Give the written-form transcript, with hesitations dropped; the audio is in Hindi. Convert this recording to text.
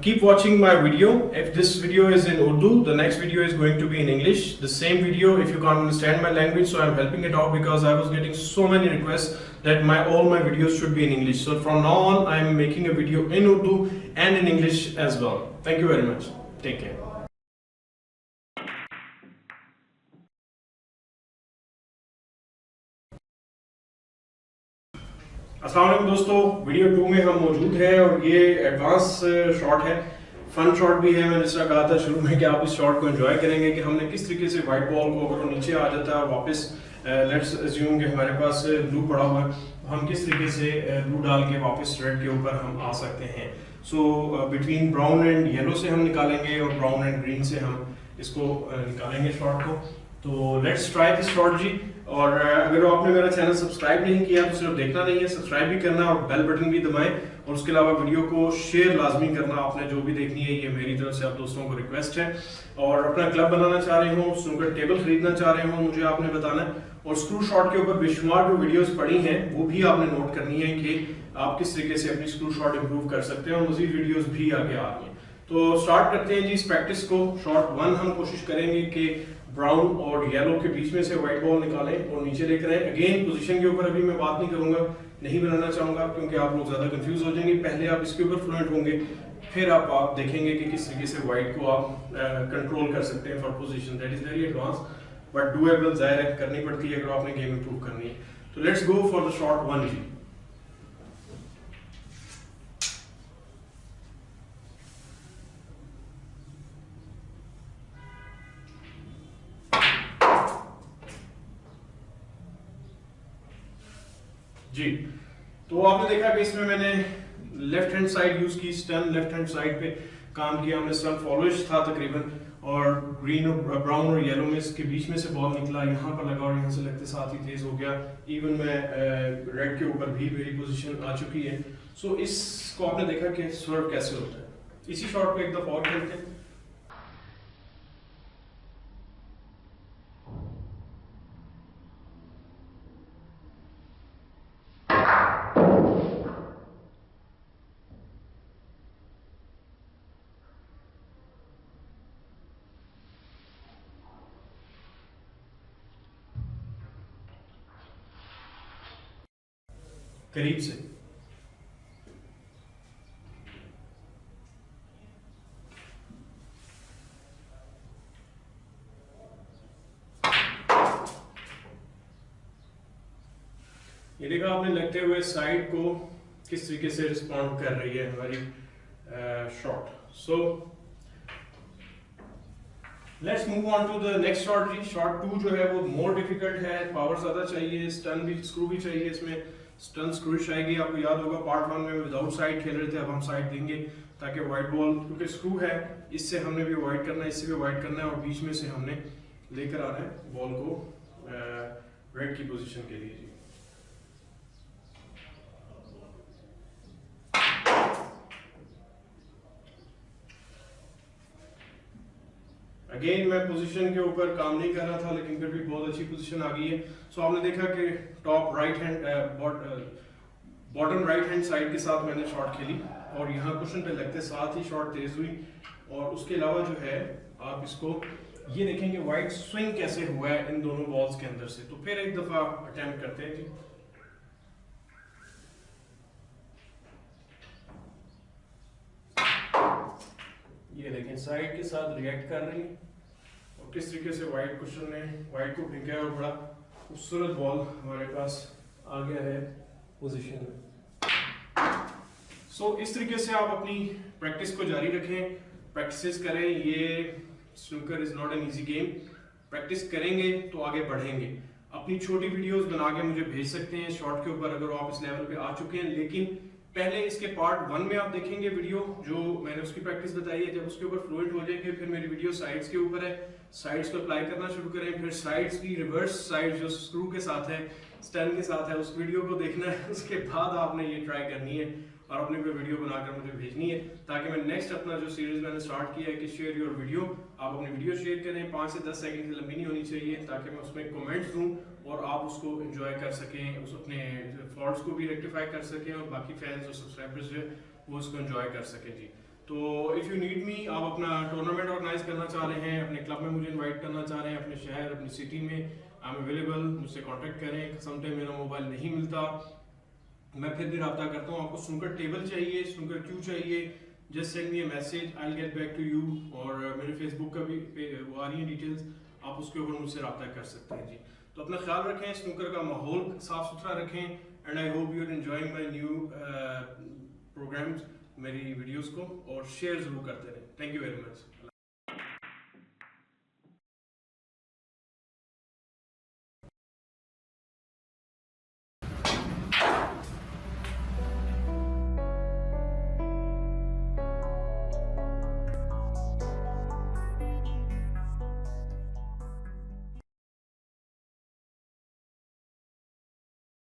Keep watching my video. If this video is in Urdu, the next video is going to be in English. The same video if you can't understand my language, so I'm helping it out because I was getting so many requests that all my videos should be in English. So from now on, I'm making a video in Urdu and in English as well. Thank you very much. Take care. अस्सलाम वालेकुम दोस्तों, वीडियो 2 में हम मौजूद हैं और ये एडवांस शॉट है, फन शॉट भी है। मैंने जिस तरह कहा था शुरू में कि आप इस शॉट को एंजॉय करेंगे कि हमने किस तरीके से वाइट बॉल को, अगर वो नीचे आ जाता है वापस, लेट्स अज्यूम कि हमारे पास ब्लू पड़ा हुआ है, हम किस तरीके से ब्लू डाल के वापस रेड के ऊपर हम आ सकते हैं। So between brown and yellow से हम निकालेंगे और ब्राउन एंड ग्रीन से हम इसको निकालेंगे शॉट को। तो लेट्स ट्राई दिस शॉट जी। और अगर आपने मेरा चैनल सब्सक्राइब नहीं किया तो सिर्फ देखना नहीं है, सब्सक्राइब भी करना और बेल बटन भी दबाएं, और उसके अलावा वीडियो को शेयर लाजमी करना। आपने जो भी देखनी है, ये मेरी तरफ से आप दोस्तों को रिक्वेस्ट है। और अपना क्लब बनाना चाह रहे हो, स्नूकर टेबल खरीदना चाह रहे हो, मुझे आपने बताना है। और स्क्रू शॉट के ऊपर बेशुमार जो वीडियोस पड़ी हैं वो भी आपने नोट करनी है कि आप किस तरीके से अपनी स्क्रू शॉट इंप्रूव कर सकते हैं, और मजीद वीडियोस भी आगे आ रही हैं। तो स्टार्ट करते हैं जी इस प्रैक्टिस को। शॉट 1 हम कोशिश करेंगे कि ब्राउन और येलो के बीच में से व्हाइट बॉल निकालें और नीचे लेकर आए। अगेन पोजीशन के ऊपर अभी मैं बात नहीं करूंगा, नहीं बनाना चाहूंगा क्योंकि आप लोग ज्यादा कंफ्यूज हो जाएंगे। पहले आप इसके ऊपर फ्लुएंट होंगे, फिर आप देखेंगे कि किस तरीके से व्हाइट को आप कंट्रोल कर सकते हैं for position. That is very advance but doable, जाहिर है करनी पड़ती है अगर आपने गेम इंप्रूव करनी है। तो let's go for the shot 1 जी। जी, तो आपने देखा कि इसमें मैंने लेफ्ट हैंड साइड यूज की, स्टन लेफ्ट हैंड साइड पे काम किया हमने। स्टन फॉलोइश था तकरीबन, और ग्रीन और ब्राउन और येलो में इसके बीच में से बॉल निकला, यहाँ पर लगा और यहाँ से लगते साथ ही तेज हो गया। इवन मैं रेड के ऊपर भी मेरी पोजीशन आ चुकी है। सो इसको आपने देखा कि सर्व कैसे होता है। इसी शॉट को एक दफा और खेलते हैं। करीब से ये देखा आपने लगते हुए साइड को किस तरीके से रिस्पॉन्ड कर रही है हमारी shot. So let's move on to the next shot जी। शॉट 2 जो है वो मोर डिफिकल्ट है, पावर ज्यादा चाहिए, स्टन भी, स्क्रू भी चाहिए। इसमें स्टन स्क्रूश आएगी। आपको याद होगा पार्ट 1 में विदाउट साइड खेल रहे थे, अब हम साइड देंगे ताकि व्हाइट बॉल, क्योंकि स्क्रू है इससे हमने भी अवॉइड करना है, इससे भी अवॉइड करना है, और बीच में से हमने लेकर आना है बॉल को रेड की पोजीशन के लिए जी। अगेन मैं पोजीशन के ऊपर काम नहीं कर रहा था, लेकिन फिर भी बहुत अच्छी पोजीशन आ गई है। सो आपने देखा कि top right hand, bottom right hand side के साथ मैंने शॉट खेली, और यहाँ कुशन पे लगते साथ ही शॉट तेज हुई। और उसके अलावा जो है आप इसको ये देखेंगे वाइट स्विंग कैसे हुआ है इन दोनों बॉल्स के अंदर से। तो फिर एक दफा अटेम्प्ट करते हैं जी। ये देखें साइड के साथ रिएक्ट कर रही है, और किस तरीके से वाइट कुशन ने वाइट को फेंका है, और बड़ा खूबसूरत बॉल हमारे पास आ गया है पोजीशन में। सो इस तरीके से आप अपनी प्रैक्टिस को जारी रखें, प्रैक्टिस करें। ये snooker is not an easy game. Practice करेंगे तो आगे बढ़ेंगे। अपनी छोटी वीडियोस बना के मुझे भेज सकते हैं शॉट के ऊपर अगर आप इस लेवल पे आ चुके हैं। लेकिन पहले इसके पार्ट 1 में आप देखेंगे वीडियो जो मैंने उसकी प्रैक्टिस बताई है। जब उसके ऊपर फ्लुएंट हो जाएंगे, फिर मेरी वीडियो साइड्स के ऊपर है, साइड्स को अप्लाई करना शुरू करें। फिर साइड्स की रिवर्स साइड जो स्क्रू के साथ है, स्टन के साथ है, उस वीडियो को देखना है। उसके बाद आपने ये ट्राई करनी है और अपने पे वीडियो बनाकर मुझे भेजनी है, ताकि मैं नेक्स्ट अपना जो सीरीज मैंने स्टार्ट किया है कि शेयर योर वीडियो, आप अपनी वीडियो शेयर करें। 5 से 10 सेकंड से लंबी नहीं होनी चाहिए, ताकि मैं उसमें कमेंट्स दूं और आप उसको एंजॉय कर सकें, उस अपने फॉल्ट्स को भी रेक्टिफाई कर सकें, और बाकी फैंस और सब्सक्राइबर्स जो वो उसको एंजॉय कर सकें जी। तो इफ़ यू नीड मी, आप अपना टूर्नामेंट ऑर्गेनाइज करना चाह रहे हैं, अपने क्लब में मुझे इनवाइट करना चाह रहे हैं, अपने शहर अपनी सिटी में, आई एम अवेलेबल, मुझसे कांटेक्ट करें। समटाइम मेरा मोबाइल नहीं मिलता, मैं फिर भी रब्ता करता हूँ। आपको स्नूकर टेबल चाहिए, स्नूकर क्यू चाहिए, just send me a message, I will get back to you. और मेरे फेसबुक का भी वो आ रही है डिटेल्स, आप उसके ऊपर मुझसे रब्ता कर सकते हैं जी। तो अपना ख्याल रखें, स्नूकर का माहौल साफ सुथरा रखें, and I hope you are enjoying my new programmes, मेरी वीडियोस को, और शेयर जरूर करते रहें। Thank you very much.